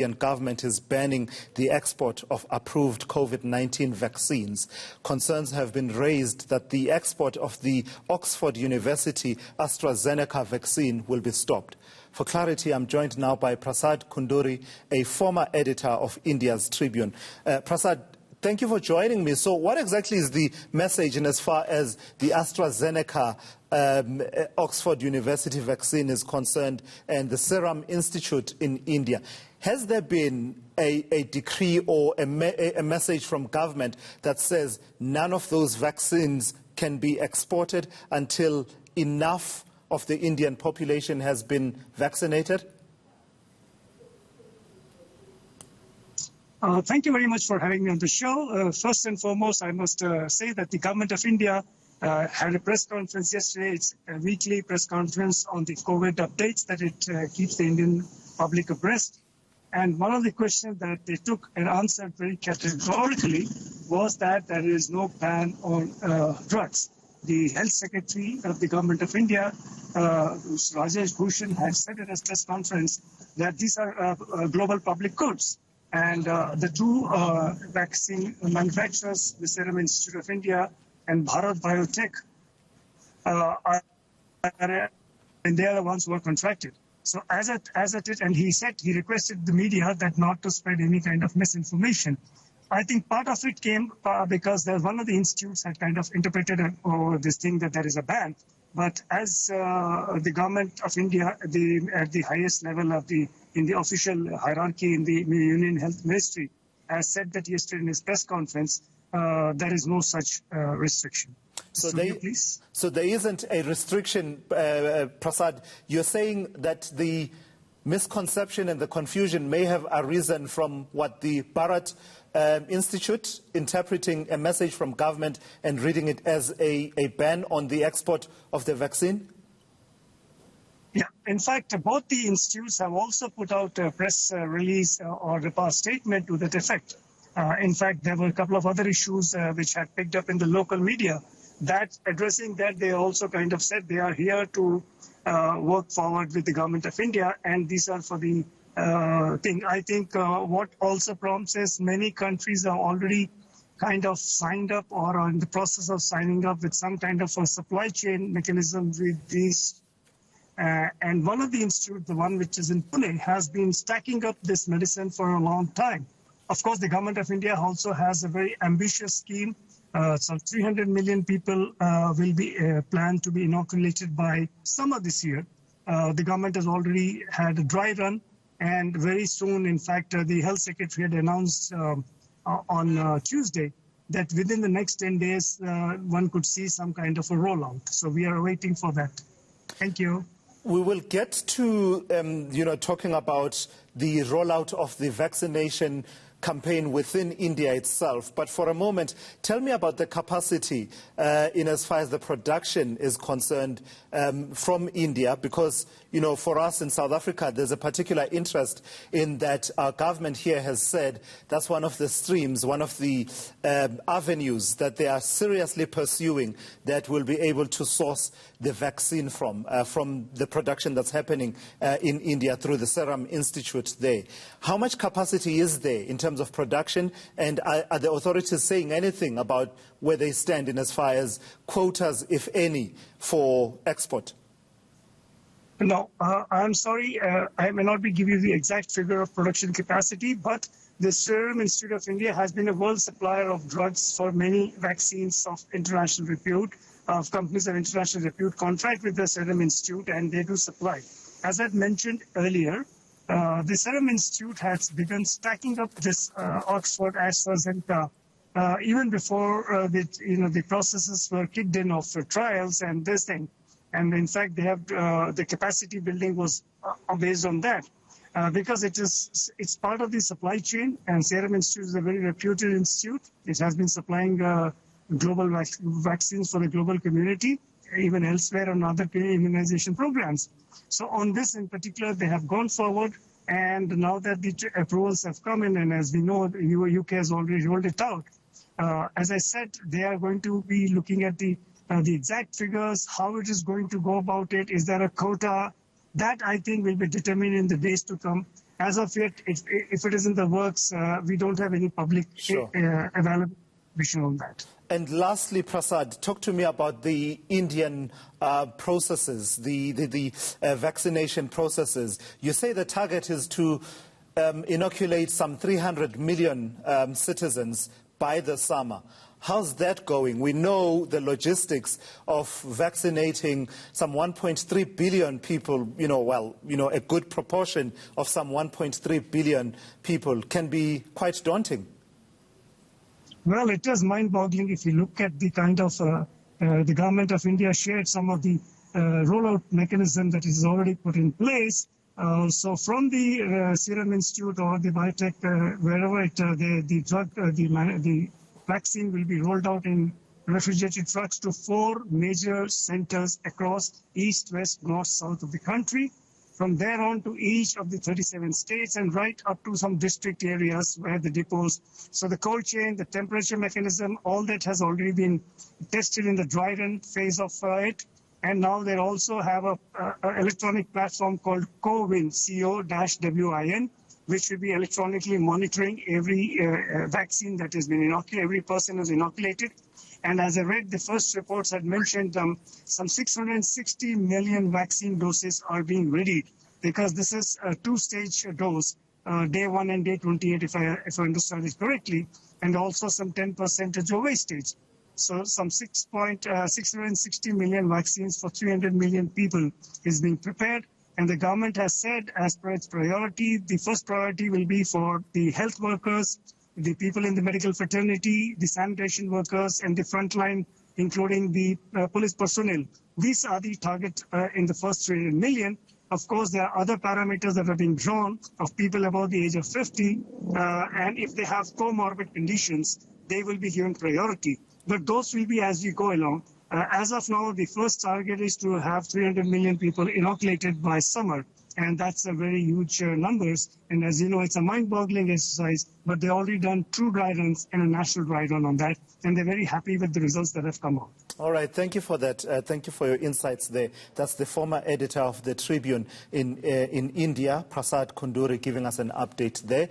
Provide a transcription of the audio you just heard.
Indian government is banning the export of approved COVID-19 vaccines. Concerns have been raised that the export of the Oxford University-AstraZeneca vaccine will be stopped. For clarity, I'm joined now by Prasad Kunduri, a former editor of India's Tribune. Prasad, thank you for joining me. So what exactly is the message in as far as the AstraZeneca Oxford University vaccine is concerned and the Serum Institute in India? Has there been a decree or a message from government that says none of those vaccines can be exported until enough of the Indian population has been vaccinated? Thank you very much for having me on the show. First and foremost, I must say that the government of India had a press conference yesterday. It's a weekly press conference on the COVID updates that it keeps the Indian public abreast. And one of the questions that they took and answered very categorically was that there is no ban on drugs. The Health Secretary of the Government of India, Rajesh Bhushan, has said at a press conference that these are global public goods. And the two vaccine manufacturers, the Serum Institute of India and Bharat Biotech, and they are the ones who are contracted. So as it is, and he requested the media that not to spread any kind of misinformation. I think part of it came because one of the institutes had kind of interpreted this thing that there is a ban. But as the government of India, at the highest level of in the official hierarchy in the Union Health Ministry, has said that yesterday in his press conference, there is no such restriction. So there isn't a restriction, Prasad. You're saying that the misconception and the confusion may have arisen from what the Bharat Institute interpreting a message from government and reading it as a ban on the export of the vaccine? Yeah, in fact, both the institutes have also put out a press release or a statement to that effect. In fact, there were a couple of other issues which had picked up in the local media. That addressing that, they also kind of said they are here to work forward with the government of India, and these are for the thing. I think what also prompts is many countries are already kind of signed up or are in the process of signing up with some kind of a supply chain mechanism with these. And one of the institutes, the one which is in Pune, has been stacking up this medicine for a long time. Of course, the government of India also has a very ambitious scheme. Some 300 million people will be planned to be inoculated by summer this year. The government has already had a dry run, and very soon, in fact, the health secretary had announced on Tuesday that within the next 10 days, one could see some kind of a rollout. So we are waiting for that. Thank you. We will get to, talking about the rollout of the vaccination campaign within India itself. But for a moment, tell me about the capacity in as far as the production is concerned from India, because, for us in South Africa, there's a particular interest in that our government here has said that's one of the streams, one of the avenues that they are seriously pursuing that will be able to source the vaccine from the production that's happening in India through the Serum Institute there. How much capacity is there in terms of production, and are the authorities saying anything about where they stand in as far as quotas, if any, for export? No, I'm sorry, I may not be giving you the exact figure of production capacity, but the Serum Institute of India has been a world supplier of drugs for many vaccines of international repute. Companies of international repute contract with the Serum Institute, and they do supply. As I mentioned earlier, the Serum Institute has begun stacking up this Oxford AstraZeneca even before the processes were kicked in of trials and this thing. And in fact, they have the capacity building was based on that because it's part of the supply chain, and Serum Institute is a very reputed institute. It has been supplying global vaccines for the global community, even elsewhere on other immunization programs. So on this in particular, they have gone forward, and now that the approvals have come in, and as we know, the UK has already rolled it out. As I said, they are going to be looking at the exact figures, how it is going to go about it. Is there a quota? That, I think, will be determined in the days to come. as of yet, if it is in the works, we don't have any public available information on that. And lastly, Prasad, talk to me about the Indian processes, the vaccination processes. You say the target is to inoculate some 300 million citizens by the summer. How's that going? We know the logistics of vaccinating some 1.3 billion people, a good proportion of some 1.3 billion people can be quite daunting. Well, it is mind-boggling if you look at the kind of, the government of India shared some of the rollout mechanism that is already put in place. So from the Serum Institute or the biotech, wherever the vaccine will be rolled out in refrigerated trucks to 4 major centers across east, west, north, south of the country. From there on to each of the 37 states and right up to some district areas where the depots. So the cold chain, the temperature mechanism, all that has already been tested in the dry run phase of it. And now they also have a electronic platform called CoWIN, CO-WIN, which will be electronically monitoring every vaccine that has been inoculated, every person who's inoculated. And as I read, the first reports had mentioned some 660 million vaccine doses are being readied, because this is a 2-stage dose, day 1 and day 28, if I understand it correctly, and also some 10% away stage. So some 660 million vaccines for 300 million people is being prepared. And the government has said, as per its priority, the first priority will be for the health workers, the people in the medical fraternity, the sanitation workers, and the frontline, including the police personnel. These are the target in the first 300 million. Of course, there are other parameters that are being drawn of people above the age of 50. And if they have comorbid conditions, they will be given priority. But those will be as we go along. As of now, the first target is to have 300 million people inoculated by summer. And that's a very huge numbers. And as you know, it's a mind-boggling exercise, but they've already done 2 dry runs and a national dry run on that. And they're very happy with the results that have come out. All right. Thank you for that. Thank you for your insights there. That's the former editor of the Tribune in India, Prasad Kunduri, giving us an update there.